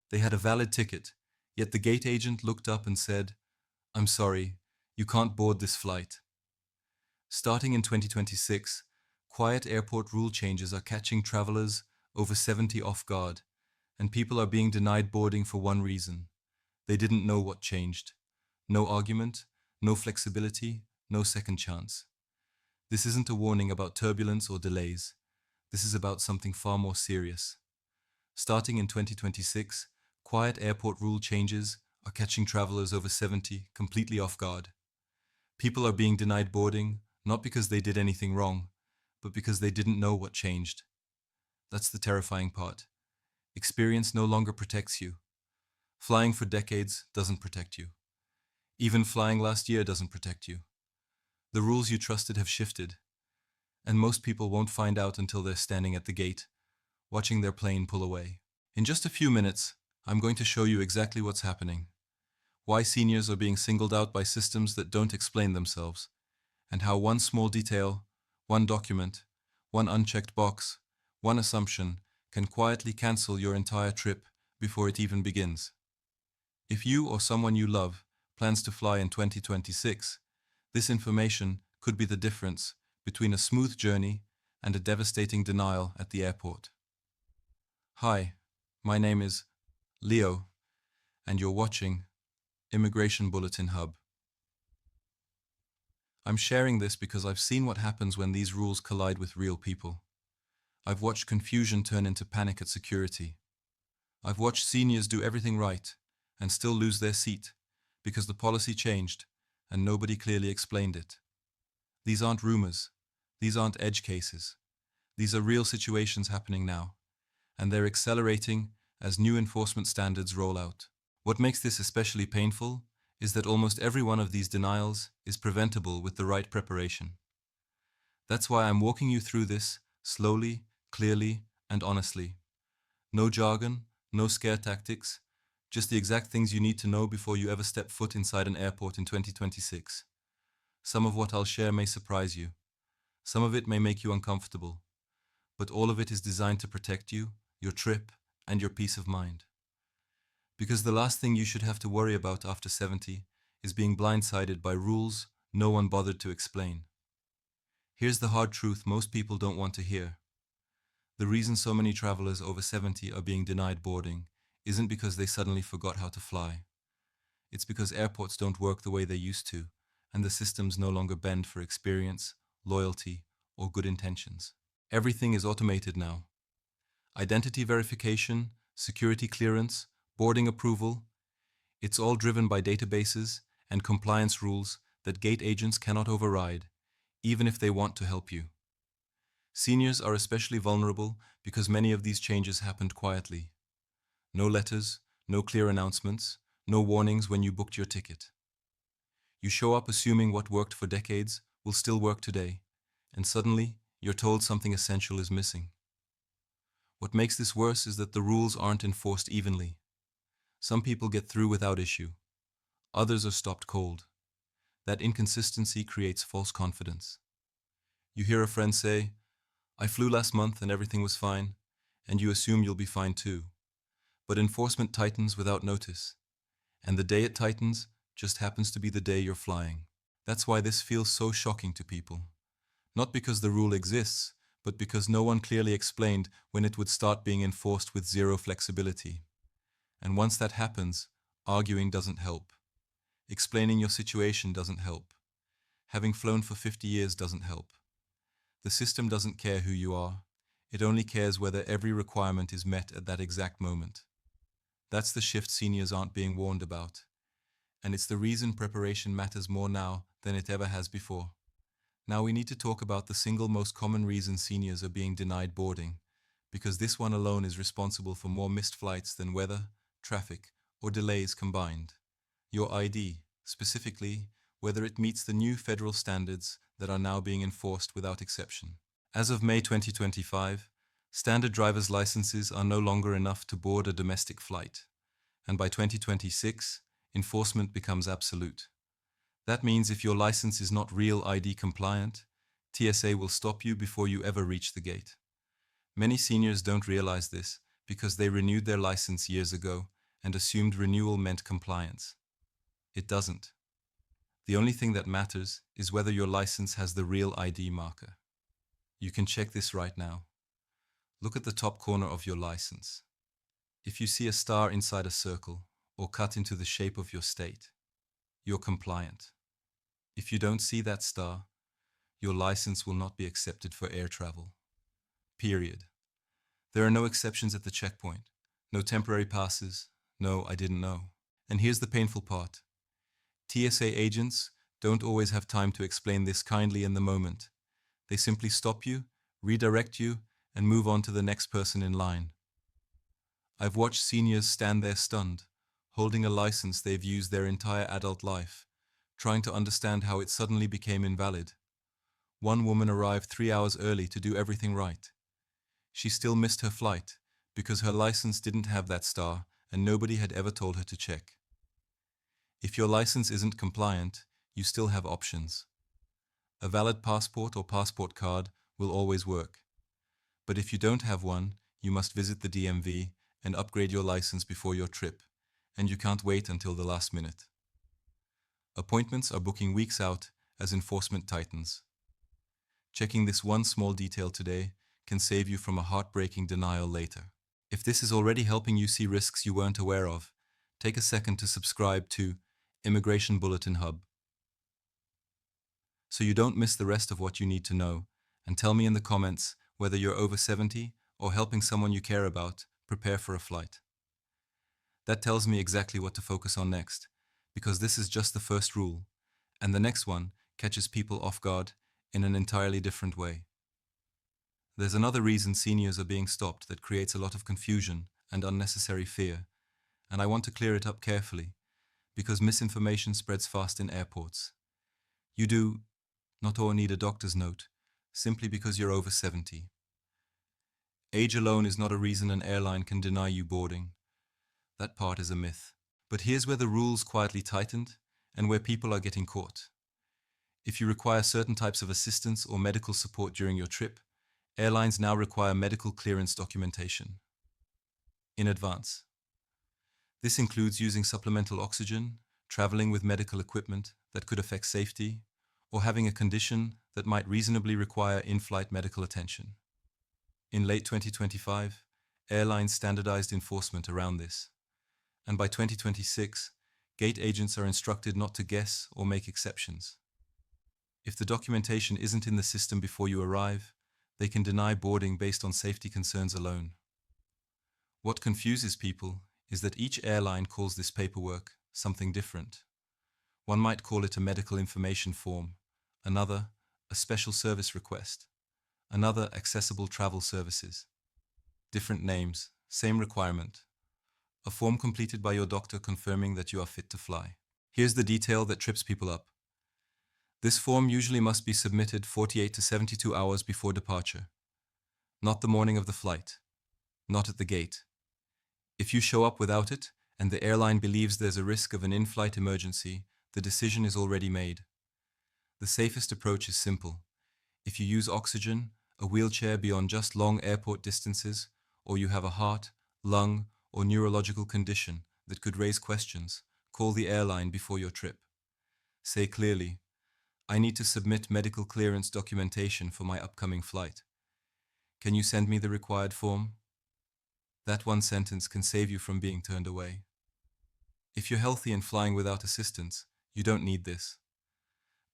They had a valid ticket, yet the gate agent looked up and said, "I'm sorry, you can't board this flight." Starting in 2026, quiet airport rule changes are catching travelers over 70 off guard, and people are being denied boarding for one reason: they didn't know what changed. No argument, no flexibility, no second chance. This isn't a warning about turbulence or delays. This is about something far more serious. Starting in 2026, quiet airport rule changes are catching travelers over 70 completely off guard. People are being denied boarding not because they did anything wrong, but because they didn't know what changed. That's the terrifying part. Experience no longer protects you. Flying for decades doesn't protect you. Even flying last year doesn't protect you. The rules you trusted have shifted, and most people won't find out until they're standing at the gate, watching their plane pull away. In just a few minutes, I'm going to show you exactly what's happening, why seniors are being singled out by systems that don't explain themselves, and how one small detail, one document, one unchecked box, one assumption can quietly cancel your entire trip before it even begins. If you or someone you love plans to fly in 2026, this information could be the difference between a smooth journey and a devastating denial at the airport. Hi, my name is Leo, and you're watching Immigration Bulletin Hub. I'm sharing this because I've seen what happens when these rules collide with real people. I've watched confusion turn into panic at security. I've watched seniors do everything right and still lose their seat because the policy changed and nobody clearly explained it. These aren't rumors. These aren't edge cases. These are real situations happening now, and they're accelerating as new enforcement standards roll out. What makes this especially painful is that almost every one of these denials is preventable with the right preparation. That's why I'm walking you through this slowly, clearly, and honestly. No jargon, no scare tactics, just the exact things you need to know before you ever step foot inside an airport in 2026. Some of what I'll share may surprise you. Some of it may make you uncomfortable. But all of it is designed to protect you, your trip, and your peace of mind. Because the last thing you should have to worry about after 70 is being blindsided by rules no one bothered to explain. Here's the hard truth most people don't want to hear. The reason so many travelers over 70 are being denied boarding isn't because they suddenly forgot how to fly. It's because airports don't work the way they used to, and the systems no longer bend for experience, loyalty, or good intentions. Everything is automated now. Identity verification, security clearance, boarding approval, it's all driven by databases and compliance rules that gate agents cannot override, even if they want to help you. Seniors are especially vulnerable because many of these changes happened quietly. No letters, no clear announcements, no warnings when you booked your ticket. You show up assuming what worked for decades will still work today, and suddenly you're told something essential is missing. What makes this worse is that the rules aren't enforced evenly. Some people get through without issue. Others are stopped cold. That inconsistency creates false confidence. You hear a friend say, "I flew last month and everything was fine," and you assume you'll be fine too. But enforcement tightens without notice, and the day it tightens just happens to be the day you're flying. That's why this feels so shocking to people. Not because the rule exists, but because no one clearly explained when it would start being enforced with zero flexibility. And once that happens, arguing doesn't help. Explaining your situation doesn't help. Having flown for 50 years doesn't help. The system doesn't care who you are. It only cares whether every requirement is met at that exact moment. That's the shift seniors aren't being warned about. And it's the reason preparation matters more now than it ever has before. Now we need to talk about the single most common reason seniors are being denied boarding, because this one alone is responsible for more missed flights than weather, traffic, or delays combined. Your ID, specifically, whether it meets the new federal standards that are now being enforced without exception. As of May 2025, standard driver's licenses are no longer enough to board a domestic flight, and by 2026, enforcement becomes absolute. That means if your license is not real ID compliant, TSA will stop you before you ever reach the gate. Many seniors don't realize this because they renewed their license years ago and assumed renewal meant compliance. It doesn't. The only thing that matters is whether your license has the real ID marker. You can check this right now. Look at the top corner of your license. If you see a star inside a circle or cut into the shape of your state, you're compliant. If you don't see that star, your license will not be accepted for air travel. Period. There are no exceptions at the checkpoint, no temporary passes, no "I didn't know." And here's the painful part. TSA agents don't always have time to explain this kindly in the moment. They simply stop you, redirect you, and move on to the next person in line. I've watched seniors stand there stunned, holding a license they've used their entire adult life, trying to understand how it suddenly became invalid. One woman arrived 3 hours early to do everything right. She still missed her flight because her license didn't have that star and nobody had ever told her to check. If your license isn't compliant, you still have options. A valid passport or passport card will always work. But if you don't have one, you must visit the DMV and upgrade your license before your trip, and you can't wait until the last minute. Appointments are booking weeks out as enforcement tightens. Checking this one small detail today can save you from a heartbreaking denial later. If this is already helping you see risks you weren't aware of, take a second to subscribe to Immigration Bulletin Hub, so you don't miss the rest of what you need to know, and tell me in the comments whether you're over 70 or helping someone you care about prepare for a flight. That tells me exactly what to focus on next, because this is just the first rule, and the next one catches people off guard in an entirely different way. There's another reason seniors are being stopped that creates a lot of confusion and unnecessary fear, and I want to clear it up carefully, because misinformation spreads fast in airports. You do not all need a doctor's note, simply because you're over 70. Age alone is not a reason an airline can deny you boarding. That part is a myth. But here's where the rules quietly tightened and where people are getting caught. If you require certain types of assistance or medical support during your trip, airlines now require medical clearance documentation in advance. This includes using supplemental oxygen, traveling with medical equipment that could affect safety, or having a condition that might reasonably require in-flight medical attention. In late 2025, airlines standardized enforcement around this, and by 2026, gate agents are instructed not to guess or make exceptions. If the documentation isn't in the system before you arrive, they can deny boarding based on safety concerns alone. What confuses people is that each airline calls this paperwork something different. One might call it a medical information form, another a special service request, another accessible travel services. Different names, same requirement. A form completed by your doctor confirming that you are fit to fly. Here's the detail that trips people up. This form usually must be submitted 48 to 72 hours before departure, not the morning of the flight, not at the gate. If you show up without it, and the airline believes there's a risk of an in-flight emergency, the decision is already made. The safest approach is simple. If you use oxygen, a wheelchair beyond just long airport distances, or you have a heart, lung, or neurological condition that could raise questions, call the airline before your trip. Say clearly, "I need to submit medical clearance documentation for my upcoming flight. Can you send me the required form?" That one sentence can save you from being turned away. If you're healthy and flying without assistance, you don't need this.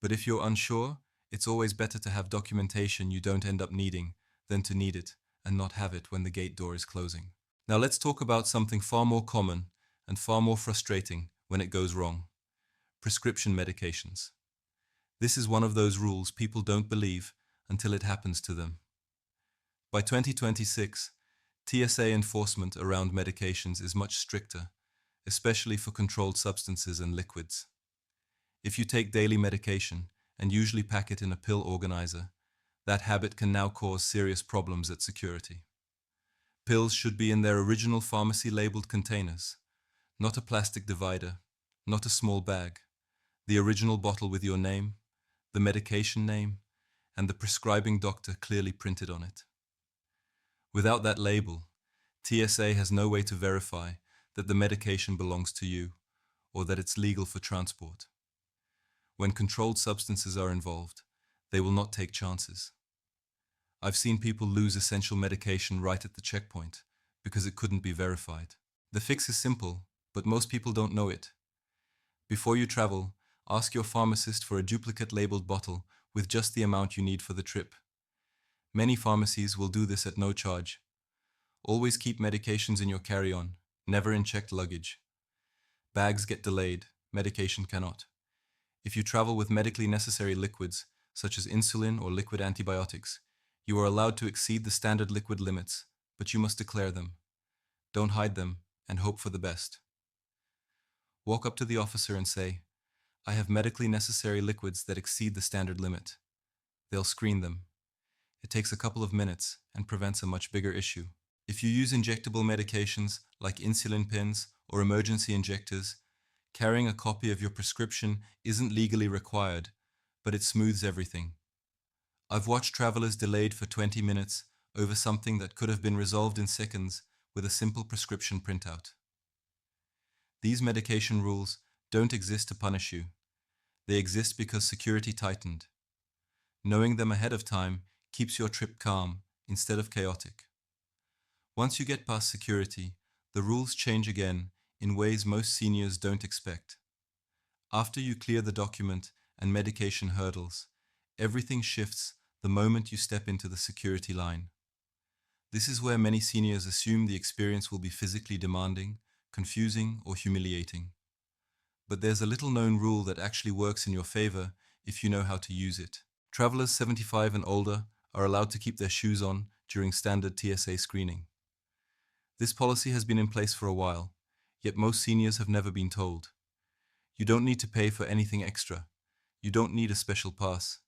But if you're unsure, it's always better to have documentation you don't end up needing than to need it and not have it when the gate door is closing. Now let's talk about something far more common and far more frustrating when it goes wrong: prescription medications. This is one of those rules people don't believe until it happens to them. By 2026, TSA enforcement around medications is much stricter, especially for controlled substances and liquids. If you take daily medication and usually pack it in a pill organizer, that habit can now cause serious problems at security. Pills should be in their original pharmacy-labeled containers, not a plastic divider, not a small bag, the original bottle with your name, the medication name, and the prescribing doctor clearly printed on it. Without that label, TSA has no way to verify that the medication belongs to you, or that it's legal for transport. When controlled substances are involved, they will not take chances. I've seen people lose essential medication right at the checkpoint because it couldn't be verified. The fix is simple, but most people don't know it. Before you travel, ask your pharmacist for a duplicate labeled bottle with just the amount you need for the trip. Many pharmacies will do this at no charge. Always keep medications in your carry-on, never in checked luggage. Bags get delayed, medication cannot. If you travel with medically necessary liquids, such as insulin or liquid antibiotics, you are allowed to exceed the standard liquid limits, but you must declare them. Don't hide them and hope for the best. Walk up to the officer and say, "I have medically necessary liquids that exceed the standard limit." They'll screen them. It takes a couple of minutes and prevents a much bigger issue. If you use injectable medications like insulin pens or emergency injectors, carrying a copy of your prescription isn't legally required, but it smooths everything. I've watched travelers delayed for 20 minutes over something that could have been resolved in seconds with a simple prescription printout. These medication rules don't exist to punish you. They exist because security tightened. Knowing them ahead of time keeps your trip calm instead of chaotic. Once you get past security, the rules change again in ways most seniors don't expect. After you clear the document and medication hurdles, everything shifts the moment you step into the security line. This is where many seniors assume the experience will be physically demanding, confusing, or humiliating. But there's a little-known rule that actually works in your favor if you know how to use it. Travelers 75 and older are allowed to keep their shoes on during standard TSA screening. This policy has been in place for a while, yet most seniors have never been told. You don't need to pay for anything extra. You don't need a special pass.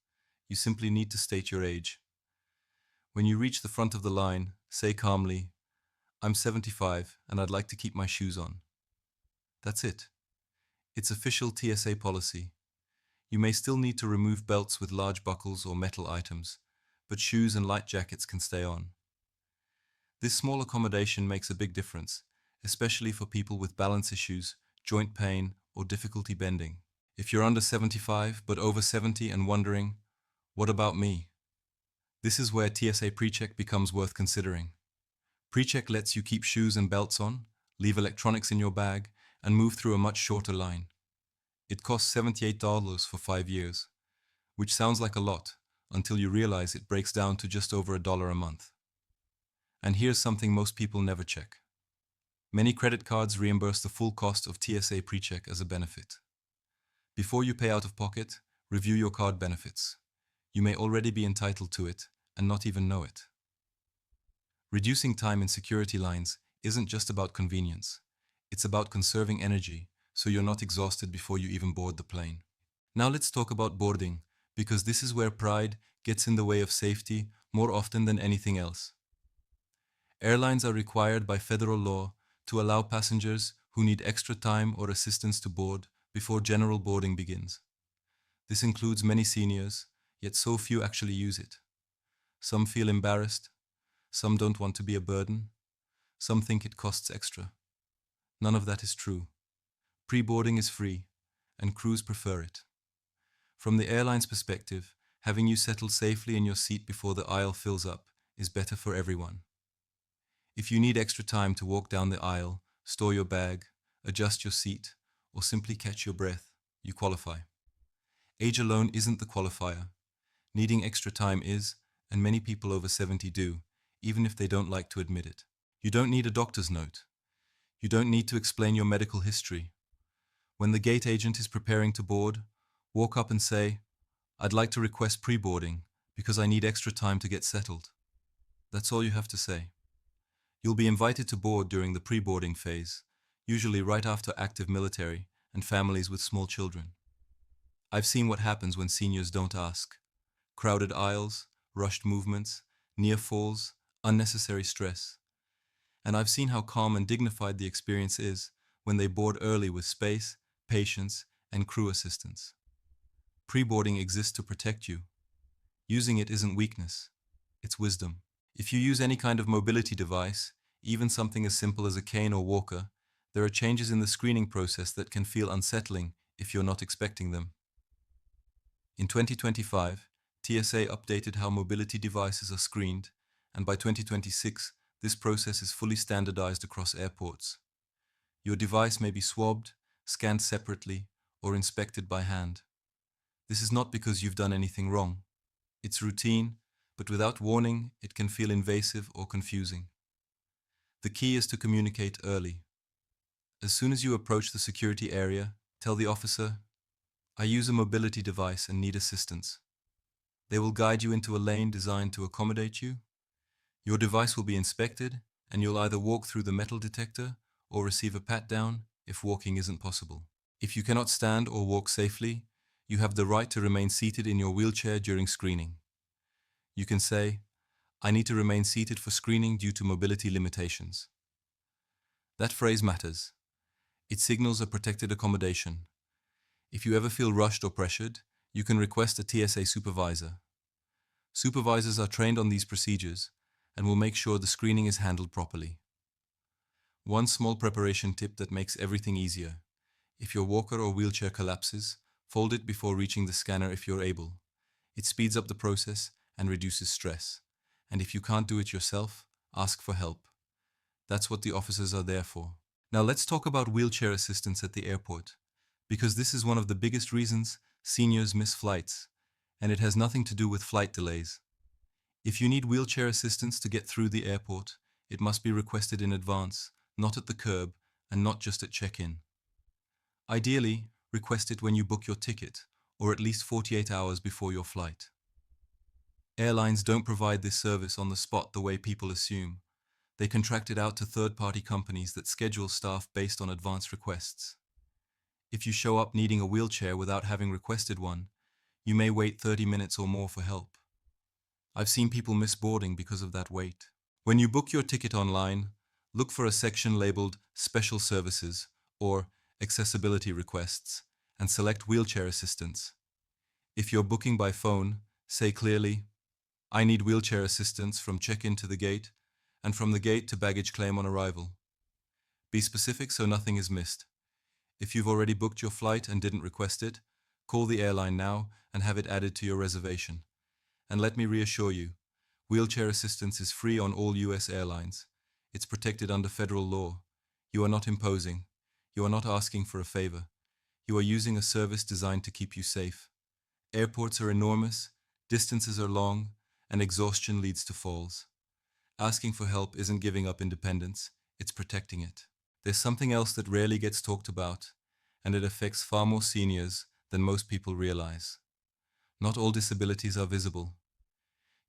You simply need to state your age. When you reach the front of the line, say calmly, "I'm 75 and I'd like to keep my shoes on." That's it. It's official TSA policy. You may still need to remove belts with large buckles or metal items, but shoes and light jackets can stay on. This small accommodation makes a big difference, especially for people with balance issues, joint pain, or difficulty bending. If you're under 75 but over 70 and wondering, "What about me?" This is where TSA PreCheck becomes worth considering. PreCheck lets you keep shoes and belts on, leave electronics in your bag, and move through a much shorter line. It costs $78 for 5 years, which sounds like a lot until you realize it breaks down to just over $1 a month. And here's something most people never check. Many credit cards reimburse the full cost of TSA PreCheck as a benefit. Before you pay out of pocket, review your card benefits. You may already be entitled to it and not even know it. Reducing time in security lines isn't just about convenience. It's about conserving energy so you're not exhausted before you even board the plane. Now let's talk about boarding, because this is where pride gets in the way of safety more often than anything else. Airlines are required by federal law to allow passengers who need extra time or assistance to board before general boarding begins. This includes many seniors, yet so few actually use it. Some feel embarrassed, some don't want to be a burden, some think it costs extra. None of that is true. Pre-boarding is free, and crews prefer it. From the airline's perspective, having you settled safely in your seat before the aisle fills up is better for everyone. If you need extra time to walk down the aisle, store your bag, adjust your seat, or simply catch your breath, you qualify. Age alone isn't the qualifier. Needing extra time is, and many people over 70 do, even if they don't like to admit it. You don't need a doctor's note. You don't need to explain your medical history. When the gate agent is preparing to board, walk up and say, "I'd like to request pre-boarding because I need extra time to get settled." That's all you have to say. You'll be invited to board during the pre-boarding phase, usually right after active military and families with small children. I've seen what happens when seniors don't ask. Crowded aisles, rushed movements, near falls, unnecessary stress. And I've seen how calm and dignified the experience is when they board early with space, patience, and crew assistance. Pre-boarding exists to protect you. Using it isn't weakness, it's wisdom. If you use any kind of mobility device, even something as simple as a cane or walker, There are changes in the screening process that can feel unsettling if you're not expecting them. In 2025, TSA updated how mobility devices are screened, and by 2026, this process is fully standardized across airports. Your device may be swabbed, scanned separately, or inspected by hand. This is not because you've done anything wrong. It's routine, but without warning, it can feel invasive or confusing. The key is to communicate early. As soon as you approach the security area, tell the officer, "I use a mobility device and need assistance." They will guide you into a lane designed to accommodate you. Your device will be inspected, and you'll either walk through the metal detector or receive a pat-down if walking isn't possible. If you cannot stand or walk safely, you have the right to remain seated in your wheelchair during screening. You can say, "I need to remain seated for screening due to mobility limitations." That phrase matters. It signals a protected accommodation. If you ever feel rushed or pressured, you can request a TSA supervisor. Supervisors are trained on these procedures and will make sure the screening is handled properly. One small preparation tip that makes everything easier. If your walker or wheelchair collapses, fold it before reaching the scanner if you're able. It speeds up the process and reduces stress. And if you can't do it yourself, ask for help. That's what the officers are there for. Now let's talk about wheelchair assistance at the airport, because this is one of the biggest reasons seniors miss flights, and it has nothing to do with flight delays. If you need wheelchair assistance to get through the airport, it must be requested in advance, not at the curb, and not just at check-in. Ideally, request it when you book your ticket, or at least 48 hours before your flight. Airlines don't provide this service on the spot the way people assume. They contract it out to third-party companies that schedule staff based on advance requests. If you show up needing a wheelchair without having requested one, you may wait 30 minutes or more for help. I've seen people miss boarding because of that wait. When you book your ticket online, look for a section labeled Special Services or Accessibility Requests and select Wheelchair Assistance. If you're booking by phone, say clearly, "I need wheelchair assistance from check-in to the gate and from the gate to baggage claim on arrival." Be specific so nothing is missed. If you've already booked your flight and didn't request it, call the airline now and have it added to your reservation. And let me reassure you, wheelchair assistance is free on all US airlines. It's protected under federal law. You are not imposing. You are not asking for a favor. You are using a service designed to keep you safe. Airports are enormous, distances are long, and exhaustion leads to falls. Asking for help isn't giving up independence, it's protecting it. There's something else that rarely gets talked about, and it affects far more seniors than most people realize. Not all disabilities are visible.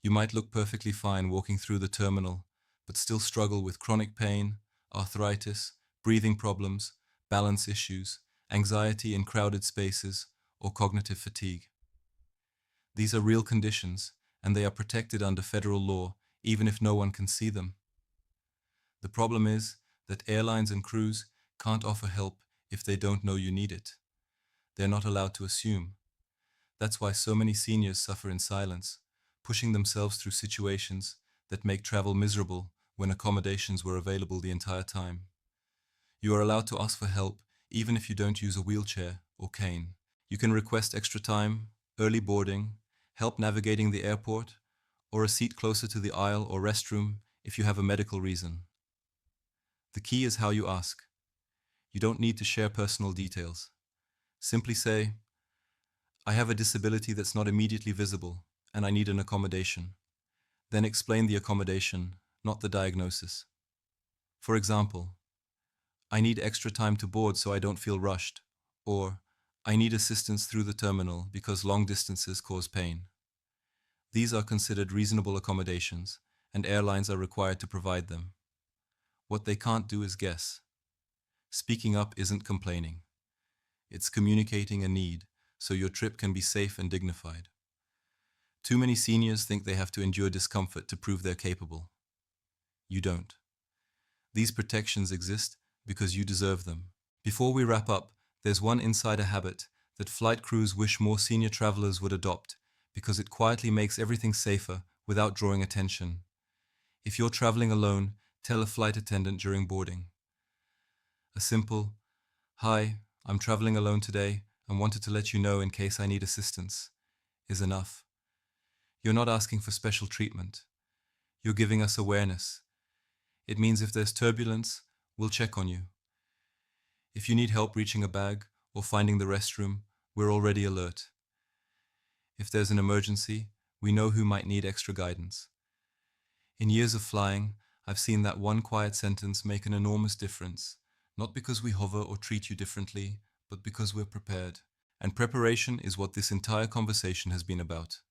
You might look perfectly fine walking through the terminal, but still struggle with chronic pain, arthritis, breathing problems, balance issues, anxiety in crowded spaces, or cognitive fatigue. These are real conditions, and they are protected under federal law, even if no one can see them. The problem is that airlines and crews can't offer help if they don't know you need it. They're not allowed to assume. That's why so many seniors suffer in silence, pushing themselves through situations that make travel miserable when accommodations were available the entire time. You are allowed to ask for help even if you don't use a wheelchair or cane. You can request extra time, early boarding, help navigating the airport, or a seat closer to the aisle or restroom if you have a medical reason. The key is how you ask. You don't need to share personal details. Simply say, "I have a disability that's not immediately visible, and I need an accommodation." Then explain the accommodation, not the diagnosis. For example, "I need extra time to board so I don't feel rushed," or "I need assistance through the terminal because long distances cause pain." These are considered reasonable accommodations, and airlines are required to provide them. What they can't do is guess. Speaking up isn't complaining. It's communicating a need, so your trip can be safe and dignified. Too many seniors think they have to endure discomfort to prove they're capable. You don't. These protections exist because you deserve them. Before we wrap up, there's one insider habit that flight crews wish more senior travelers would adopt because it quietly makes everything safer without drawing attention. If you're traveling alone, tell a flight attendant during boarding. A simple, "Hi, I'm traveling alone today and wanted to let you know in case I need assistance," is enough. You're not asking for special treatment. You're giving us awareness. It means if there's turbulence, we'll check on you. If you need help reaching a bag or finding the restroom, we're already alert. If there's an emergency, we know who might need extra guidance. In years of flying, I've seen that one quiet sentence make an enormous difference, not because we hover or treat you differently, but because we're prepared. And preparation is what this entire conversation has been about.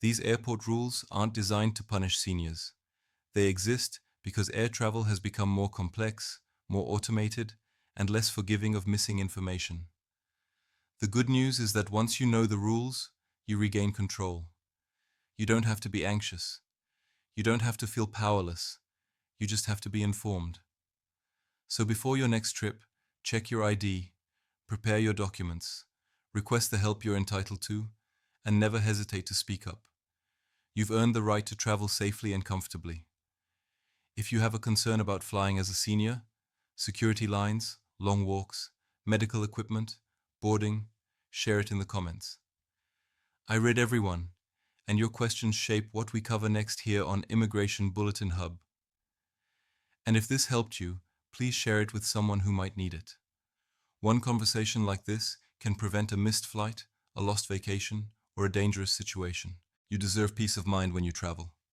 These airport rules aren't designed to punish seniors. They exist because air travel has become more complex, more automated, and less forgiving of missing information. The good news is that once you know the rules, you regain control. You don't have to be anxious. You don't have to feel powerless. You just have to be informed. So before your next trip, check your ID, prepare your documents, request the help you're entitled to, and never hesitate to speak up. You've earned the right to travel safely and comfortably. If you have a concern about flying as a senior, security lines, long walks, medical equipment, boarding, share it in the comments. I read everyone, and your questions shape what we cover next here on Immigration Bulletin Hub. And if this helped you, please share it with someone who might need it. One conversation like this can prevent a missed flight, a lost vacation, or a dangerous situation. You deserve peace of mind when you travel.